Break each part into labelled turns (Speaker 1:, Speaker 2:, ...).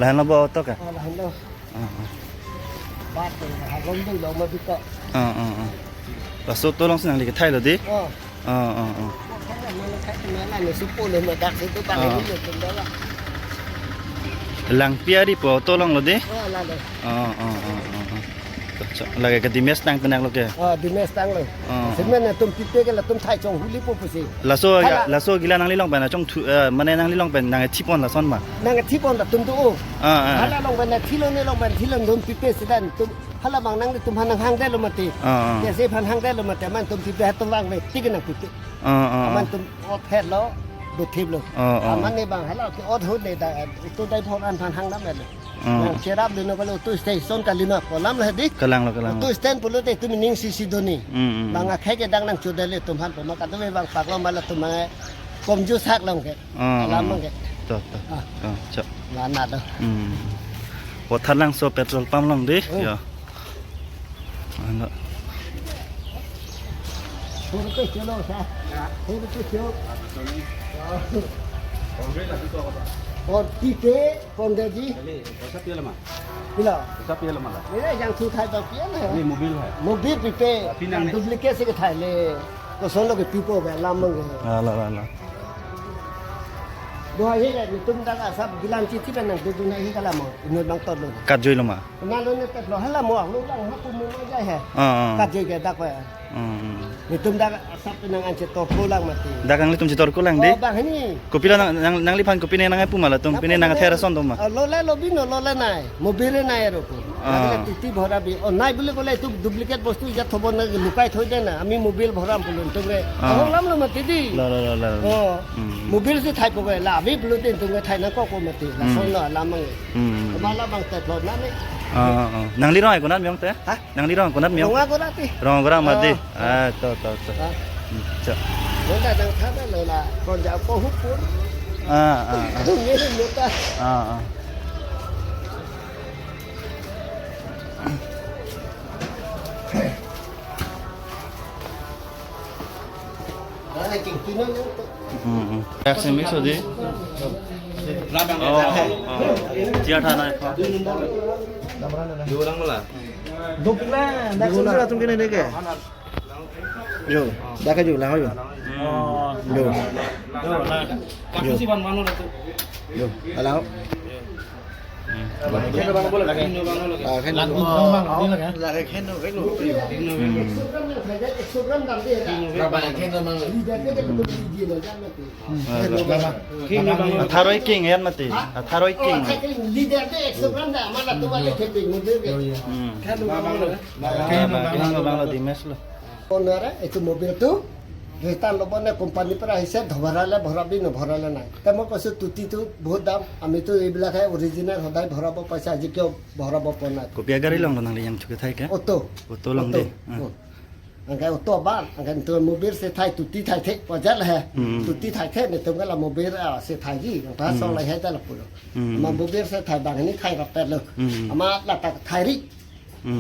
Speaker 1: Lahan na ba ito ka?
Speaker 2: Lahan na. Bate, hagong daw mabito.
Speaker 1: Paso tulong sa nang likitay lo di? Lang piari po tulong lo di? Lagi ke dimes tang tenang lo ke?
Speaker 2: Dimes tang lo. Sebenarnya tum pipe ke la tum thai chong huli po pusi.
Speaker 1: Laso gila nang lilong ban chong mana nang lilong ban nang tipon la son ma.
Speaker 2: Nang tipon la tum tu. Hala long ban thilon ni long ban thilon tum pipe sedan tum hala bang nang tum hanang hangได้ lo mati. Ya se pan hangได้ lo mati man tum pipe tum wang le tik nang pipe. Man tum ot het lo do tip lo. Man ni bang hala ki ot hut le da tu dai phon an pan hang nam le. Cerap dino kalau tu station kalima kolam lah dik.
Speaker 1: Kalang lo.
Speaker 2: Tu stand puluh tu mining sisi doni. Bang akhai ke dang nang cudele tu han pun kata bang pak lo malah tu mai kom jus hak long ke. Alam mang ke.
Speaker 1: Tuh. Cok.
Speaker 2: Lana dah.
Speaker 1: Buat halang so petrol pump long deh. Ya. Mana?
Speaker 2: Puluh tu kilo sah. Puluh tu kilo. और पीते कौन दे जी
Speaker 3: ऐसा पिया लमा
Speaker 2: पिला
Speaker 3: ऐसा पिया लमा ला
Speaker 2: मेरे yang tu thai तो पिया है
Speaker 3: ये मोबाइल है
Speaker 2: मोबाइल पीते डुप्लीकेट से के thai ले तो सोन लोग पीपो बे लाम मंग
Speaker 1: Ala.
Speaker 2: दो है ये तुम दागा सब गिलान चिठी पे ना दो दुना ही कला मो इन बंग तो लो
Speaker 1: Kat joy lo ma.
Speaker 2: ना लो ने तक लो हला मो लो ला हो तुम मो जाए है का जे के दाक पे ni तुम दागा सब नंग अंचे तो पुlang mati
Speaker 1: Dagang litum citor kulang deh.
Speaker 2: bang ni
Speaker 1: Kopi lah nang lipan kopi ni nang apa malah tum pini nang terason tu mah.
Speaker 2: lo le lo bino lo le nai mobil nai ro ko agile titi bhora bi o nai bole kole tu duplicate bostu ja thobon na lukai thoi de na ami mobil bhoram pulun tu le hong lam lo mati di
Speaker 1: La.
Speaker 2: mobil se thai ko la vi bulu tin tu nge thai na ko mati la son na lam mang ma la bang te lo na ni
Speaker 1: Nang lirong ay kunat miyong te?
Speaker 2: Ha?
Speaker 1: Nang lirong kunat miyong?
Speaker 2: Nga ko dati.
Speaker 1: Rong mati. To. Cok.
Speaker 2: Lo da dang tha na lo la kon ja ko hu pun. Tu nge ni ta. Ai king tu no no.
Speaker 1: Action mix ho di. Dia thana hai.
Speaker 3: dua orang lah
Speaker 2: Duk la, dak sun la tum kene deke. Yo, dak ka ju la ho yo. Yo.
Speaker 3: kamu sih ban mano tu
Speaker 2: Yo, ala ho.
Speaker 3: kena bang boleh lagi kena bang lagi
Speaker 2: Khen
Speaker 3: bang ni lagi
Speaker 2: la ka khen no cái lo.
Speaker 3: berapa yang kena bang
Speaker 2: Kena bang.
Speaker 1: Tharoi king yan mati. Tharoi king.
Speaker 2: Leader de 100 gram da mana tu balik ke bing mobil ke.
Speaker 1: Kena bang lo di mes lo.
Speaker 2: Owner itu mobil tu Retan lo bone company पर ऐसे धबराले भराबी न भराले ना तमो कसे तुती तो बहुत दाम আমি তো এইবিলা খাই অরিজিনাল সদাই ভরাব পয়সা আজি কিয় ভরাব পনা
Speaker 1: Kopi agari long lo nang liyang chuke thai ke?
Speaker 2: Auto
Speaker 1: Oto long deh.
Speaker 2: angkai auto বান angkai তো mobil se thai tuti thai the pajal hai tuti thai the ne tum la mobil se thai ji pa song lai hai ta la pulo ma mobil se thai bang ni thai rap lo ama la ta thai ri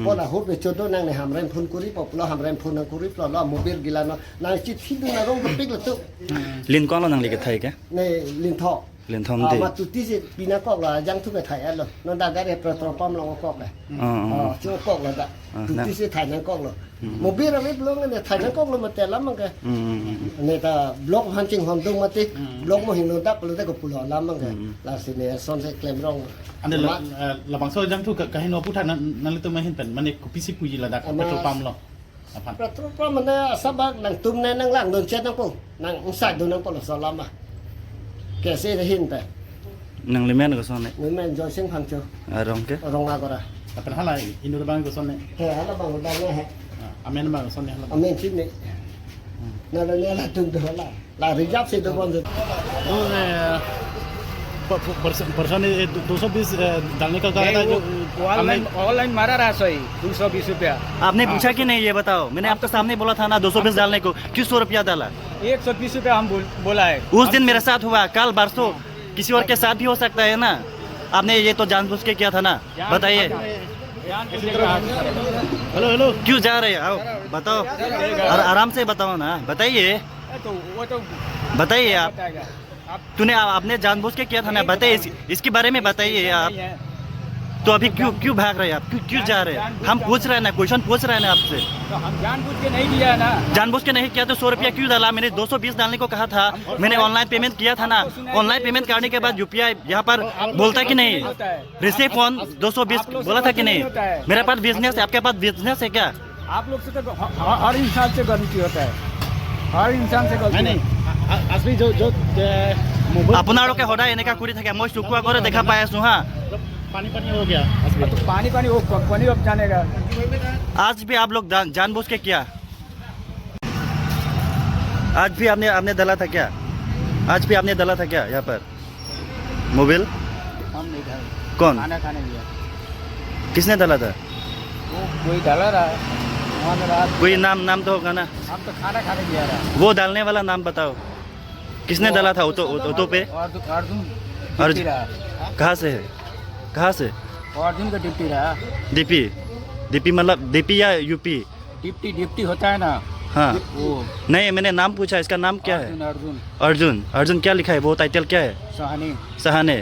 Speaker 2: Pola hut be chodo nang ne hamren phun kuri poplo hamren phun nang kuri plo lo mobil gila no nang chi thi du na rong pik la tu
Speaker 1: Lin kong lo nang liket thai ke?
Speaker 2: ne lin tho
Speaker 1: Lin thom di.
Speaker 2: ma tu ti se pina kok la yang tu ke thai lo no da ga re pro tro pom lo kok le chu kok la da tu ti se thai nang kok lo mobil ra me blong ne thai nang kok lo ma te lam mang ke ne ta blok han ching hom dung ma ti blok mo hin no da lo da ko pulo lam mang ke la se ne son se klem rong
Speaker 3: anda labang so jam tu kahin no putan nan itu mahin pen manik kopi si puji ladak petrol pump lo apa
Speaker 2: pro pom mana sabak nang tum ne nang lang don chet nang po nang sai do nang po lo so lam ma ke se de hin pe
Speaker 1: Nang limen ko son ne.
Speaker 2: ni men jo sing phang chu
Speaker 1: Rong ke?
Speaker 2: rong ma ko ra
Speaker 3: apa halai indo bang ko sonne
Speaker 2: he hala bang da ne he
Speaker 3: amen bang sonne hala
Speaker 2: amen chip ni na la ne la tum do la rijab se do bon
Speaker 3: person 220 डालने का कहा था जो
Speaker 4: online मारा रहा सही 220 रुपया
Speaker 1: आपने पूछा कि नहीं ये बताओ मैंने आपके सामने बोला था ना 220 डालने को क्यों 100 रुपया डाला
Speaker 4: 120 रुपये हम बोला है।
Speaker 1: उस दिन मेरे साथ हुआ, कल परसों किसी और के साथ भी हो सकता है ना। आपने ये तो जानबूझ के किया था ना, बताइए।
Speaker 3: हेलो हेलो
Speaker 1: क्यों जा रहे हैं? आओ बताओ, आराम से बताओ ना, बताइए
Speaker 4: तो वो तो
Speaker 1: बताइए। आप
Speaker 4: बताएगा। आप
Speaker 1: आपने जानबूझ के किया था ना, बताइए इसके बारे में बताइए आप।
Speaker 4: नहीं है।
Speaker 1: तो अभी क्यों भाग रहे हैं आप? क्यों जा रहे हैं? हम पूछ रहे हैं ना, क्वेश्चन पूछ रहे हैं ना आपसे।
Speaker 4: तो हम जानबूझ के नहीं किया है ना।
Speaker 1: जानबूझ के नहीं किया तो 100 रुपया क्यों डाला? मैंने 220 डालने को कहा था, मैंने ऑनलाइन पेमेंट किया था ना। ऑनलाइन पेमेंट करने के बाद UPI यहाँ पर बोलता कि नहीं, रिसीव फोन 220 बोला था कि नहीं? मेरे पास बिजनेस है, आपके पास बिजनेस है क्या?
Speaker 4: आप लोग से तो हर इंसान से गलती होता है, हर इंसान से गलती।
Speaker 3: नहीं असली जो
Speaker 1: আপোনালোকে সদায় এনেকা কৰি থাকে। মই চকু আগৰে দেখা পাই আছো হা।
Speaker 3: पानी पानी हो गया
Speaker 4: तो पानी वो पानी अब जानेगा।
Speaker 1: आज भी आप लोग जानबूझ के किया? आज भी आपने डाला था क्या? आज भी आपने डाला था क्या यहाँ पर मोबाइल?
Speaker 4: हम नहीं खाए।
Speaker 1: कौन?
Speaker 4: खाना खाने गया।
Speaker 1: किसने डाला था?
Speaker 4: वो कोई डाला रहा है वहाँ में रात।
Speaker 1: कोई नाम तो होगा ना।
Speaker 4: हम तो खाना खाने गया रहा।
Speaker 1: वो डालने वाला नाम बताओ, किसने डाला था? ऑटो पे?
Speaker 4: अर्जुन
Speaker 1: और
Speaker 4: डिप्टी रहा।
Speaker 1: कहाँ से है? कहाँ से?
Speaker 4: अर्जुन का डिप्टी रहा।
Speaker 1: डीपी मतलब डीपी या यूपी?
Speaker 4: डिप्टी होता है ना।
Speaker 1: हाँ
Speaker 4: वो
Speaker 1: नहीं, मैंने नाम पूछा, इसका नाम क्या है?
Speaker 4: अर्जुन
Speaker 1: अर्जुन क्या लिखा है? वो टाइटल क्या है? सहाने।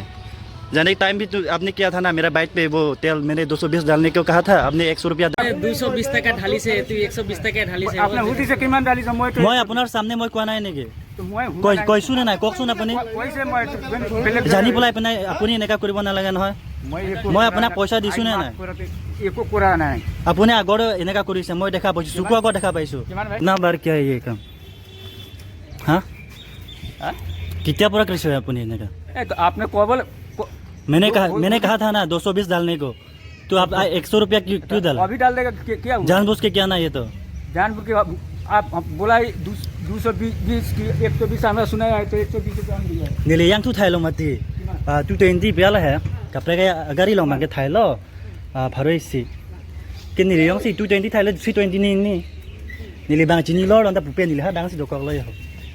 Speaker 1: जाने के टाइम भी तो आपने किया था ना, मेरा बाइक पे वो तेल मैंने 220 डालने को कहा था, आपने 100 रुपया
Speaker 5: 220 टका ढाली से 120 टका ढाলি से
Speaker 4: आपने हुदी से किमान डाली से मैं
Speaker 1: মই আপোনাৰ সামনে মই কোৱা নাই নেকি?
Speaker 4: तो मैं
Speaker 1: কৈছো নে নাই? কওকচোন আপুনি।
Speaker 4: वैसे मैं बेलेग
Speaker 1: জানি পেলাই পেলাই আপুনি এনেকা কৰিব নালাগে নহয়। মই আপোনাক পইচা দিছো নে নাই?
Speaker 4: एको कुरा नहीं।
Speaker 1: আপুনি আগৰ এনেকা কৰিছে, মই দেখা পাইছো, চকু আগত দেখা পাইছো। না বাৰ কিয় ये काम? हाँ কেতিয়াৰ পৰা কৰিছে আপুনি এনেকা?
Speaker 4: तो आपने कोबल
Speaker 1: मैंने कहा था ना 220 डालने को, तो आप 100 रुपया क्यों डाला?
Speaker 4: अभी डाल देगा क्या हुआ?
Speaker 1: जानबूझ के क्या ना ये तो।
Speaker 4: जानबूझ के आप बोला 220 की 120 हमें सुना है तो 120 रुपया हम दिया।
Speaker 1: निले yang tu thai lo mati 220 pia la hai kapre ga agari lo ma ke thai lo pharoi si ke ni yang si 220 thai lo 320 ni nili bang chini lo don ta pu pe ni ha dang si do kok lo yo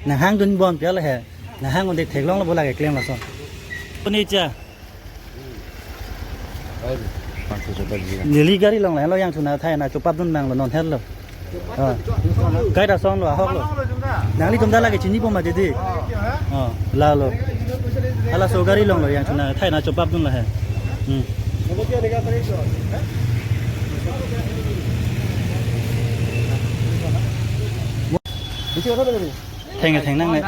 Speaker 1: na hang dun bon pia la hai na hang on de thek long lo bola ke claim la son ni cha nili gari long la lo yang tu na thai na chopap dun mang lo non het lo cái đã xong rồi hóc rồi nãy đi chúng ta là cái chín mà đi là rồi là số gari lòng rồi chúng ta thay là chụp bắp luôn là hè thành năng này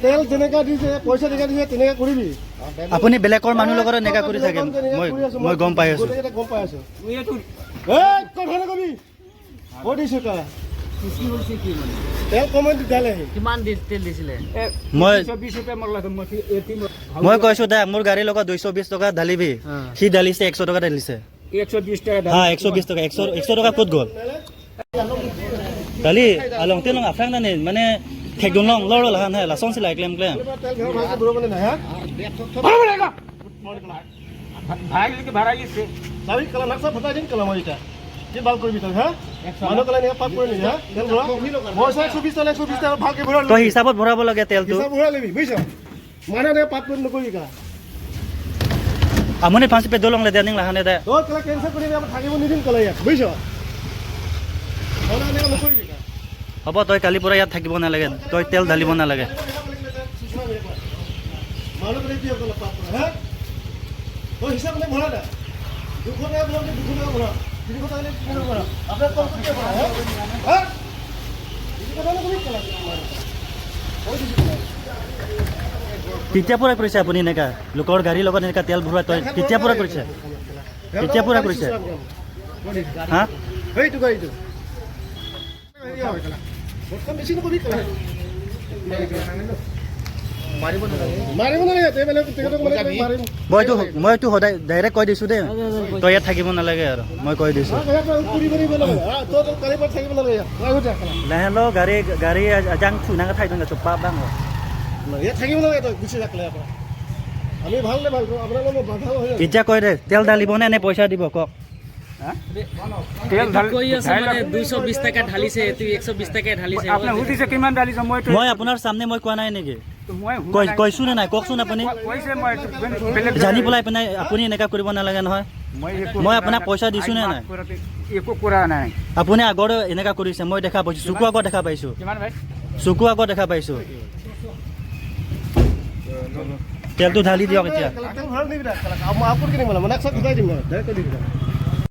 Speaker 2: তেল যেনেকা দিছে পইচা যেনেকা দিছে তেনেকা কৰিবি
Speaker 1: আপুনি বেলেগৰ মানুহ লগত এনেকা কৰি থাকে মই গম পাই আছো
Speaker 2: গম পাই আছো কথা নকবি ওদিছে কা তেল কমেন্ট দিলে
Speaker 5: কিমান তেল দিছিলে?
Speaker 1: মই
Speaker 4: 120 रुपया मरला तो
Speaker 1: মই কৈছো দা মোৰ গাড়ীৰ লগত 220 টকা ঢালিবি, সি ঢালিছে 100 টকা ঢালিছে।
Speaker 4: 120 टका
Speaker 1: হ্যাঁ 120 টাকা 100 টাকা ক'ত গ'ল? কালি আলং তেলং আফ্ৰাং নানে মানে ঠেকদং লং লৰ লাহান হে লাচন সিলাই ক্লেম
Speaker 2: তেল ভালকে বৰবলে না হা
Speaker 4: भाई लेके भरा इससे
Speaker 2: চাবি কলা নাকসা ফটা দিন কলা মই এটা কি বাল কৰিবি তই হা মানুহ কলা নে পাপ কৰি নি হা তেল ভৰা মই 120 টাকা 120 টাকা ভালকে ভৰা
Speaker 1: তই হিচাপত ভৰাব লাগে তেলটো।
Speaker 2: হিচাপ ভৰা লবি বুইছ মানুহ নে পাপ কৰি নকৰি কা
Speaker 1: আমনি 5 पे 2 লং লে দেনিং লাহানে দে
Speaker 2: তোৰ কলা কেনসেল কৰি আমি থাকিব নিদিম কলা ইয়াত বুইছ মানুহ নে নকৰিবি কা
Speaker 1: হ'ব তই কালি পৰা ইয়াত থাকিব নালাগে, তই তেল ঢালিব নালাগে।
Speaker 2: মানুহ কলে কি কলা পাপ হা তোৰ হিচাপ নে ভৰা দা 200 টাকা ভৰা 200 টাকা ভৰা 300 টাকা নে 300 ভৰা আপোনাৰ কম কৰি ভৰা হা কথা নকবি কলা
Speaker 1: কেতিয়া পৰা কৰিছে আপুনি এনেকা লোকৰ গাড়ীৰ লগত এনেকা তেল ভৰোৱা? তই কেতিয়া পৰা কৰিছে? কেতিয়া পৰা কৰিছে? হা
Speaker 2: এইটো গাড়ীটো বৰ্তমান বেছি নকবি কলা মাৰিব নালাগে তে বেলেগ টিকটক মানে মাৰিম
Speaker 1: মইতো সদায় ডাইৰেক্ট কৈ দিছোঁ দেই, তই ইয়াত থাকিব নালাগে আৰু মই কৈ দিছোঁ। লাহে ল গাড়ী আজাং থুনাকে ঠাই দং চোপা বাং
Speaker 2: থাকিব নালাগে তই গুচি ৰাখলে আমি ভাল নে ভাল আপোনালোকৰ বাধা হৈ
Speaker 1: এতিয়া কৈ দে তেল ঢালিব নে পইচা দিব কওক?
Speaker 4: হা? তেল ঢাল
Speaker 5: কৈ আছে মানে 220 টকা ঢালিছে তুই 120 টকা ঢালিছে
Speaker 4: আপুনি সুধিছে কিমান ঢালিছে
Speaker 1: মই আপোনাৰ সামনে মই কোৱা নাই নেকি
Speaker 4: মই
Speaker 1: কৈছো নে নাই কওকচোন আপুনি
Speaker 4: কৈছে মই বেলেগ
Speaker 1: জানি পেলাই পিনে আপুনি এনেকা কৰিব নালাগে নহয় মই আপোনাক পইচা দিছো নে নাই
Speaker 4: একো কৰা নাই
Speaker 1: আপুনি আগৰ এনেকা কৰিছে মই দেখা পাইছো চকু আগত দেখা পাইছো
Speaker 4: কিমান ভাই
Speaker 1: চকু আগত দেখা পাইছো তেলটো ঢালি দিয়ক এতিয়া
Speaker 2: Kalau aku gini malah, mana aku sudah di mana? Dari tadi.